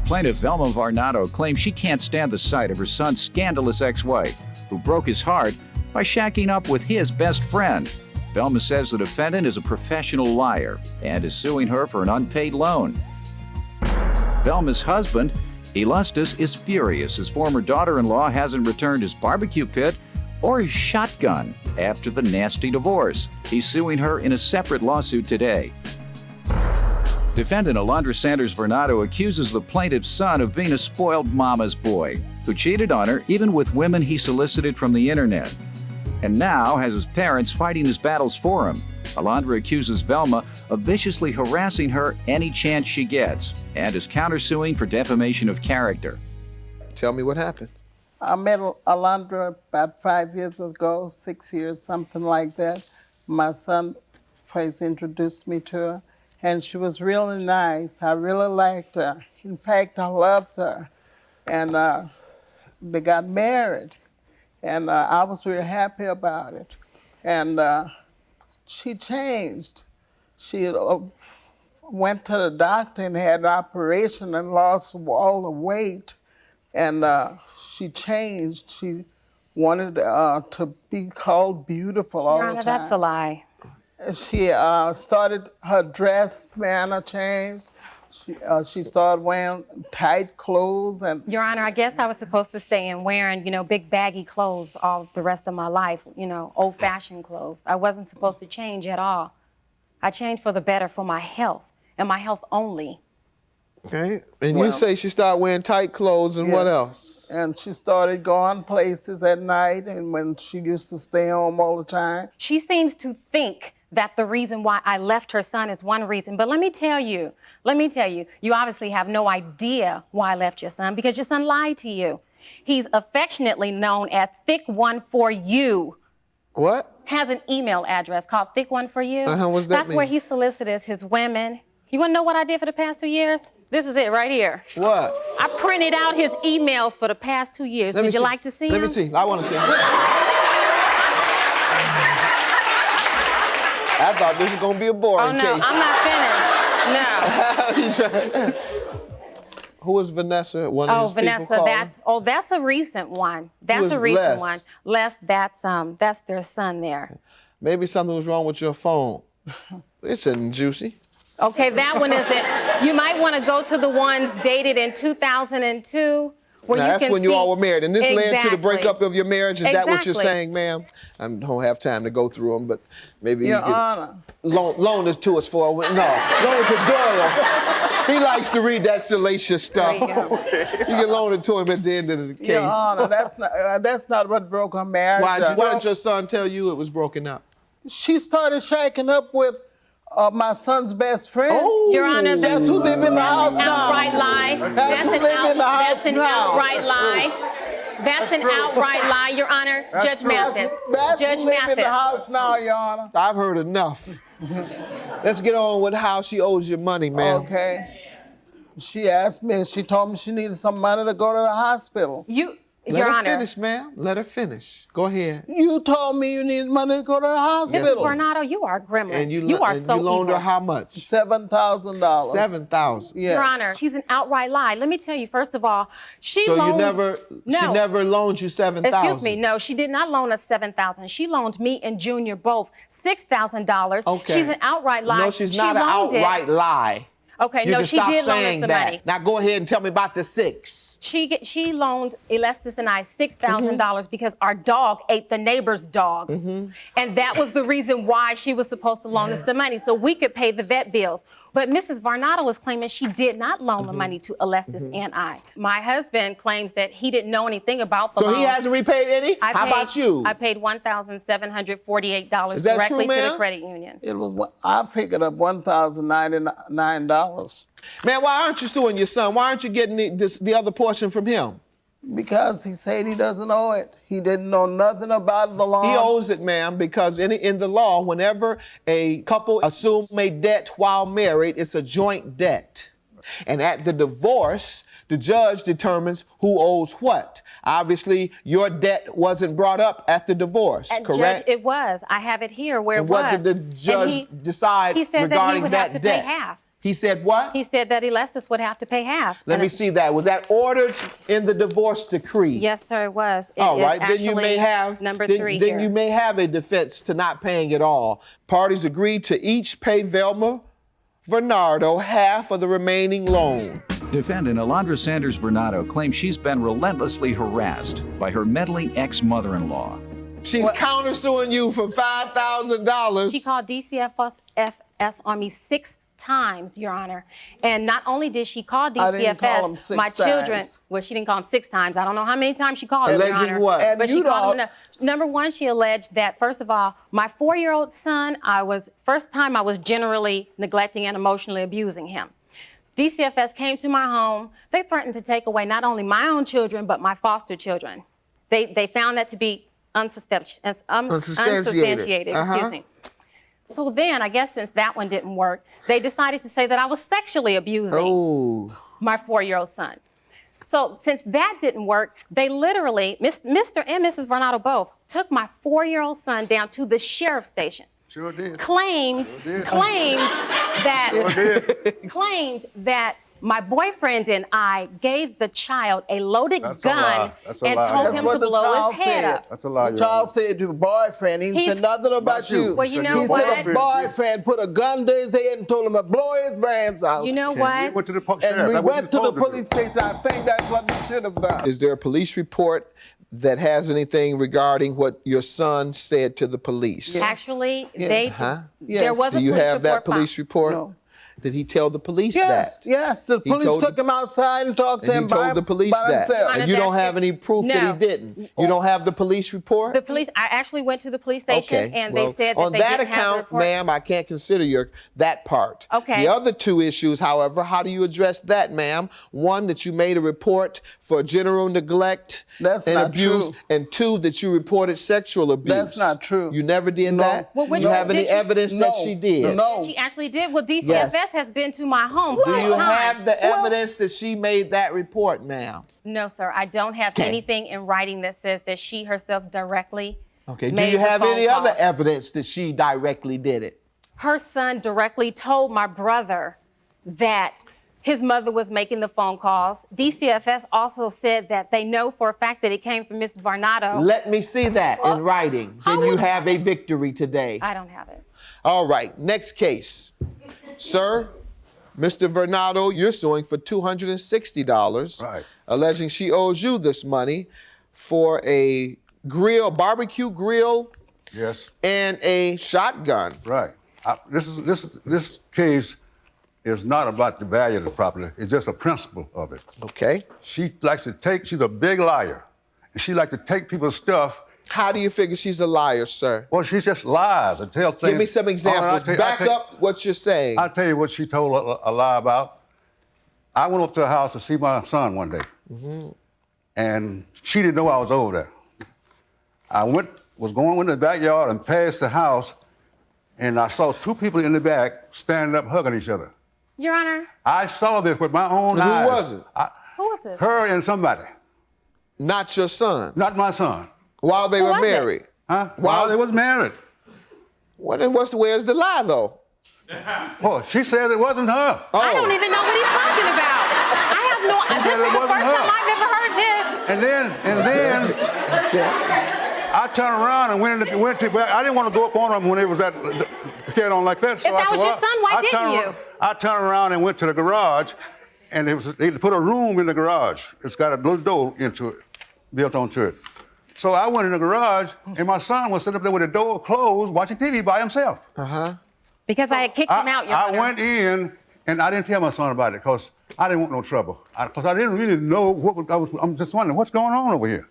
Plaintiff Velma Varnado claims she can't stand the sight of her son's scandalous ex-wife, who broke his heart by shacking up with his best friend. Velma says the defendant is a professional liar and is suing her for an unpaid loan. Velma's husband, Elustus, is furious his former daughter-in-law hasn't returned his barbecue pit or his shotgun after the nasty divorce. He's suing her in a separate lawsuit today. Defendant Alondra Sanders Varnado accuses the plaintiff's son of being a spoiled mama's boy who cheated on her even with women he solicited from the internet, and now has his parents fighting his battles for him. Alondra accuses Velma of viciously harassing her any chance she gets and is countersuing for defamation of character. Tell me what happened. I met Alondra about 5 years ago, 6 years, something like that. My son first introduced me to her, and she was really nice. I really liked her. In fact, I loved her. And they got married, and I was really happy about it. And she changed. She went to the doctor and had an operation and lost all the weight. And she changed. She wanted to be called beautiful all the time. That's a lie. She started, her dress manner changed. She started wearing tight clothes. And Your Honor, I guess I was supposed to stay in wearing, big baggy clothes all the rest of my life, old-fashioned clothes. I wasn't supposed to change at all. I changed for the better for my health, and my health only. Okay, and you say she started wearing tight clothes, and what else? And she started going places at night, and when she used to stay home all the time. She seems to think that the reason why I left her son is one reason. But let me tell you, you obviously have no idea why I left your son because your son lied to you. He's affectionately known as Thick1for You. What? Has an email address called Thick1for You. What's that That's mean? where he solicits his women. You want to know what I did for the past 2 years? This is it right here. What? I printed out his emails for the past 2 years. Would you like to see Let them? me see. I want to see. I thought this was going to be a boring case. case. I'm not finished. No. Who is Vanessa? One of these people called? That's a recent one. That's a recent one. Les, that's their son there. Maybe something was wrong with your phone. It's juicy. Okay, that one is it. You might want to go to the ones dated in 2002. That's when you all were married. And this led to the breakup of your marriage? Is that what you're saying, ma'am? I don't have time to go through them, but maybe Your you could Honor. loan this to us for no, loan it to Doyle. He likes to read that salacious stuff. There you go. You can loan it to him at the end of the case. Your Honor, that's not what broke her marriage. Why did your son tell you it was broken up? She started shacking up with my son's best friend. Oh. Your Honor, that's who live in the house now. Outright lie. That's who live in the house That's an now. outright lie. That's an outright lie, Your Honor. Judge Mathis. Judge Mathis. In the house now, Your Honor. I've heard enough. Let's get on with how she owes you money, man. Okay. She asked me, she told me she needed some money to go to the hospital. Let her finish, ma'am. Let her finish. Go ahead. You told me you needed money to go to the hospital. Mrs. Varnado, you are a gremlin. And you so loaned evil. her how much? $7,000. $7,000. Yes. Your Honor, she's an outright lie. Let me tell you, first of all, she never loaned you $7,000. Excuse me, no, she did not loan us $7,000. She loaned me and Junior both $6,000. Okay. She's an outright lie. No, she's not an outright lie. Okay, You no, can she stop did loan us saying the that. money. Now go ahead and tell me about the $6,000. She loaned Elustus and I $6,000 because our dog ate the neighbor's dog. And that was the reason why she was supposed to loan us the money, so we could pay the vet bills. But Mrs. Varnado was claiming she did not loan the money to Elustus and I. My husband claims that he didn't know anything about the loan. So he hasn't repaid any? How about you? I paid $1,748 Is that directly true, to ma'am? the credit union. It was, I figured up $1,099. Man, why aren't you suing your son? Why aren't you getting the other portion from him? Because he said he doesn't owe it. He didn't know nothing about the law. He owes it, ma'am, because in the law, whenever a couple assumes a debt while married, it's a joint debt. And at the divorce, the judge determines who owes what. Obviously, your debt wasn't brought up at the divorce, correct? Judge, it was. I have it here where it was. What did the judge decide he said regarding that he would that have to debt? pay half. He said what? He said that Alessis would have to pay half. Let me see that. Was that ordered in the divorce decree? Yes, sir, it was. It All is right, then you may actually have number then, 3 then here. you may have a defense to not paying at all. Parties agreed to each pay Velma Bernardo half of the remaining loan. Defendant Alondra Sanders Bernardo claims she's been relentlessly harassed by her meddling ex-mother-in-law. She's countersuing you for $5,000. She called DCFS on me 6 times, Your Honor. And not only did she call I didn't call him DCFS, 6 my children, times. well, she didn't call him 6 times. I don't know how many times she called him, Your Alleging Honor. what? And But you she called him don't- Number 1, she alleged that, first of all, my 4-year-old son, first time I was generally neglecting and emotionally abusing him. DCFS came to my home. They threatened to take away not only my own children, but my foster children. They found that to be unsubstantiated. Excuse me. So then, I guess since that one didn't work, they decided to say that I was sexually abusing my 4-year-old son. So since that didn't work, they literally, Mr. and Mrs. Bernardo both, took my 4-year-old son down to the sheriff's station. Sure did. Claimed that my boyfriend and I gave the child a loaded That's a gun lie. That's a and lie. told That's him what to the blow child his head said. up. That's a lie. The child said to the boyfriend, he He's- said nothing about you. Well, you know He what? said a boyfriend put a gun to his head and told him to blow his brains out. You know We what? went to the and sheriff. we That's what went you to the told them police station. I think that's what we should have done. Is there a police report that has anything regarding what your son said to the police? Actually, Yes. Huh? Yes. there was Do a you police have that report police filed. report? No. Did he tell the police Yes, that? yes. The He police told took the- him outside and talked to And him you told the police by that? himself. And you don't Honor, have any proof that no. he didn't? You don't have the police report? The police, I actually went to the police station and well, they said that on they that didn't have the account, report. ma'am, I can't consider that part. Okay. The other 2 issues, however, how do you address that, ma'am? 1, that you made a report for general neglect That's and not abuse, true. and 2, that you reported sexual abuse. That's not true. You never did No. that? Well, which Do you ones have any did she- evidence that No. she did? No. She actually did. Well, DCFS has been to my home Do 5 you times. have the evidence that she made that report, ma'am? No, sir. I don't have anything in writing that says that she herself directly Okay. Do made you the have phone any other calls. evidence that she directly did it? Her son directly told my brother that his mother was making the phone calls. DCFS also said that they know for a fact that it came from Mrs. Varnado. Let me see that in writing. Then you have a victory today. I don't have it. All right, next case. Sir, Mr. Varnado, you're suing for $260, Right. alleging she owes you this money for a barbecue grill, Yes. and a shotgun. Right. This case is not about the value of the property. It's just a principle of it. Okay. She's a big liar. And she likes to take people's stuff. How do you figure she's a liar, sir? Well, she just lies and tells things. Give me some examples. Back up what you're saying. I'll tell you what she told a lie about. I went up to her house to see my son one day. And she didn't know I was over there. I was going in the backyard and passed the house, and I saw 2 people in the back standing up hugging each other. Your Honor, I saw this with my own eyes. Who was it? who was this? Her and somebody, Not your son. not my son. While they Who were was it? married. Huh? While they was married. Well, then where's the lie, though? Well, she said it wasn't her. I don't even know what he's talking about. I have no. This said is it the wasn't first her. time I've ever heard this. And then I turned around and went to. I didn't want to go up on them when it was that carried on like that. So If that was your son, why didn't you? I turned around and went to the garage, and they put a room in the garage. It's got a little door into it, built onto it. So I went in the garage, and my son was sitting up there with the door closed, watching TV by himself. Because I had kicked him out, Your I Honor. went in, and I didn't tell my son about it because I didn't want no trouble. Because I didn't really know I'm just wondering what's going on over here.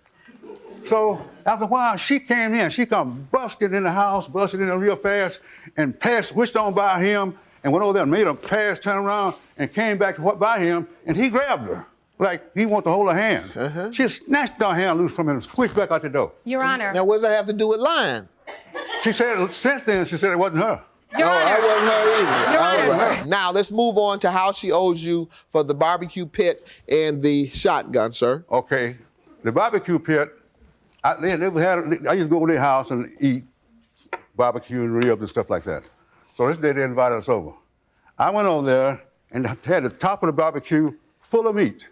So after a while, she came in. She come busted in the house, busted in there real fast, and switched on by him, and went over there and made a pass, turned around, and came back by him, and he grabbed her. Like he wanted to hold her hand. She snatched her hand loose from him and squished back out the door. Your Honor. Now, what does that have to do with lying? She said, since then, she said it wasn't her. Your Honor. That wasn't her either. Your All Honor. right. Now, let's move on to how she owes you for the barbecue pit and the shotgun, sir. Okay, the barbecue pit, I used to go to their house and eat barbecue and ribs and stuff like that. So this day they invited us over. I went over there and had the top of the barbecue full of meat.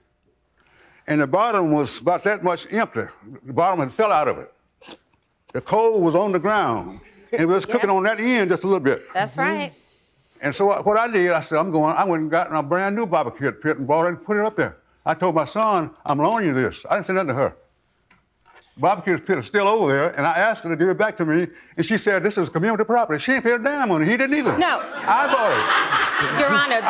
And the bottom was about that much empty. The bottom had fell out of it. The coal was on the ground, and it was cooking on that end just a little bit. That's right. And so what I did, I said, I went and got a brand new barbecue pit and bought it and put it up there. I told my son, I'm loaning you this. I didn't say nothing to her. Barbecue pit is still over there, and I asked her to give it back to me, and she said, this is community property. She ain't paid a dime on it. He didn't either. No. I bought it. Your Honor,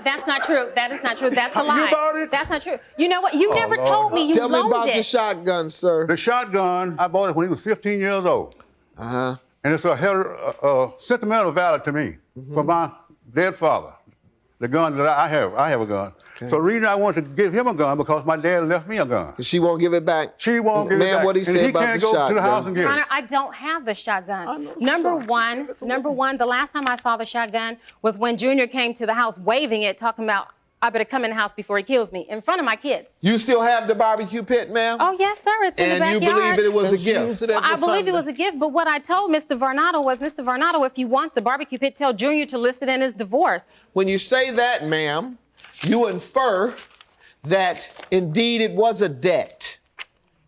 that's not true. That is not true. That's a lie. You bought it? That's not true. You know what? You never told me you Tell me loaned about it. the shotgun, sir. The shotgun, I bought it when he was 15 years old. Uh-huh. And it's a sentimental value to me for my dead father. The gun that I have a gun. Okay. So the reason I wanted to give him a gun because my dad left me a gun. She won't give it back? She won't give it back. Man, what he say about the And he can't go to the house and get Your it. Honor, I don't have the shotgun. Number one, the last time I saw the shotgun was when Junior came to the house waving it, talking about, I better come in the house before he kills me, in front of my kids. You still have the barbecue pit, ma'am? Oh, yes, sir. It's in the backyard. And you believe it was a gift? Well, I believe it was a gift, but what I told Mr. Varnado was, Mr. Varnado, if you want the barbecue pit, tell Junior to list it in his divorce. When you say that, ma'am, you infer that indeed it was a debt.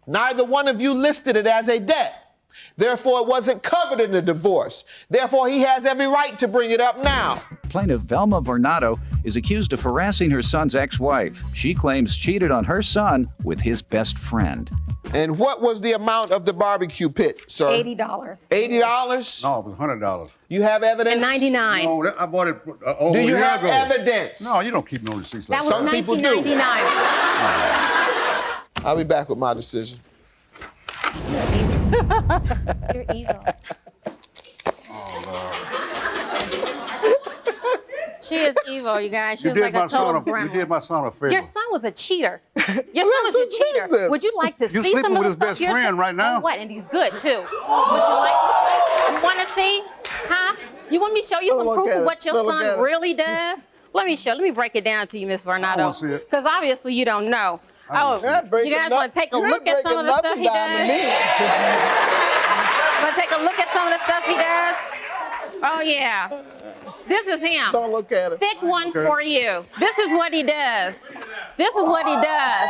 Neither one of you listed it as a debt. Therefore, it wasn't covered in the divorce. Therefore, he has every right to bring it up now. Plaintiff Velma Varnado is accused of harassing her son's ex-wife. She claims cheated on her son with his best friend. And what was the amount of the barbecue pit, sir? $80. $80? No, it was $100. You have evidence? And $99. No, I bought it over Do a you year have ago. evidence? No, you don't keep no receipts like That was Some people do. $1999. I'll be back with my decision. You're evil. She is evil, you guys. She's like a total You did my son a favor. Your son was a cheater. Your son was a cheater. Would you like to You're see sleeping some of with the his stuff best friend right now. So what? And he's good too. Would you like? You want to see? Huh? You want me to show you some proof of what your son really does? Let me break it down to you, Miss Varnado. I wanna see it. Because obviously you don't know. Oh, you guys want to take a look at some of the stuff he does? Want to take a look at some of the stuff he does? Oh yeah. This is him. Don't look at it. Thick one for you. This is what he does. This is what he does.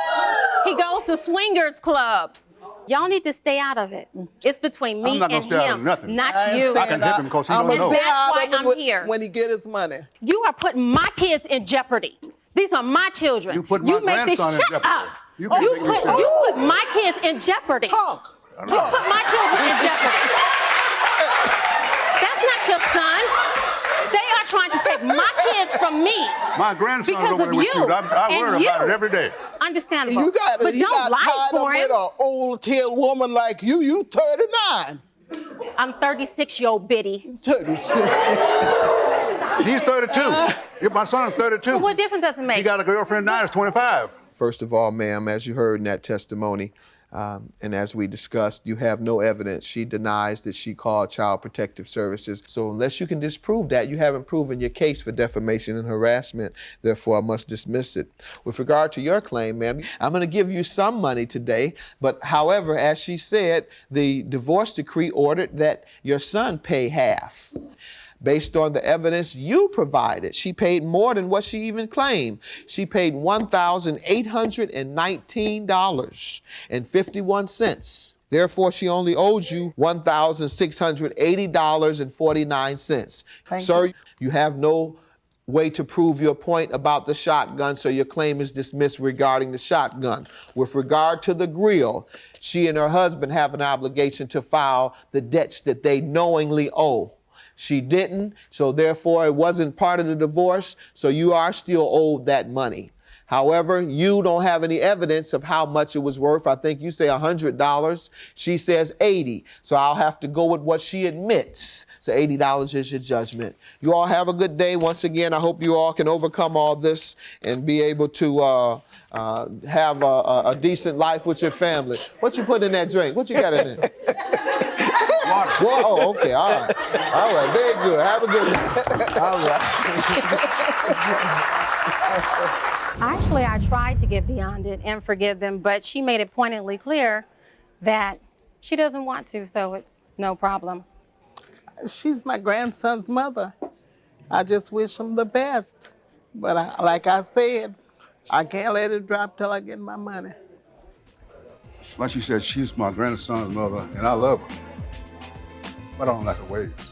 He goes to swingers clubs. Y'all need to stay out of it. It's between me I'm not and gonna stay out of him, nothing. not I you. I can help him because he don't know. That's why I'm here. When he get his money. You are putting my kids in jeopardy. These are my children. You put my grandson in shut jeopardy. up. You You can make me shut put my kids in jeopardy. Talk. You put my children in jeopardy. That's not your son. They are trying to take my kids from me. My grandson's Because over of there with you. you. I And worry about you. it every day. Understandable. You got but he don't got lie tied for up him. with an old tail woman like you. You 39. I'm 36, yo bitty. 36. He's 32. My son's 32. What difference does it make? He got a girlfriend now. He's 25. First of all, ma'am, as you heard in that testimony, and as we discussed, you have no evidence. She denies that she called Child Protective Services. So unless you can disprove that, you haven't proven your case for defamation and harassment. Therefore, I must dismiss it. With regard to your claim, ma'am, I'm going to give you some money today. But however, as she said, the divorce decree ordered that your son pay half. Based on the evidence you provided, she paid more than what she even claimed. She paid $1,819.51. Therefore, she only owes you $1,680.49. Sir, you have no way to prove your point about the shotgun, so your claim is dismissed regarding the shotgun. With regard to the grill, she and her husband have an obligation to file the debts that they knowingly owe. She didn't, so therefore it wasn't part of the divorce, so you are still owed that money. However, you don't have any evidence of how much it was worth. I think you say $100. She says $80. So I'll have to go with what she admits. So $80 is your judgment. You all have a good day. Once again, I hope you all can overcome all this and be able to have a decent life with your family. What you put in that drink? What you got in it? Water. Oh, okay. All right. All right. Very good. Have a good one. All right. Actually, I tried to get beyond it and forgive them, but she made it pointedly clear that she doesn't want to, so it's no problem. She's my grandson's mother. I just wish them the best. But like I said, I can't let it drop till I get my money. Like she said, she's my grandson's mother, and I love her. But I don't like her ways.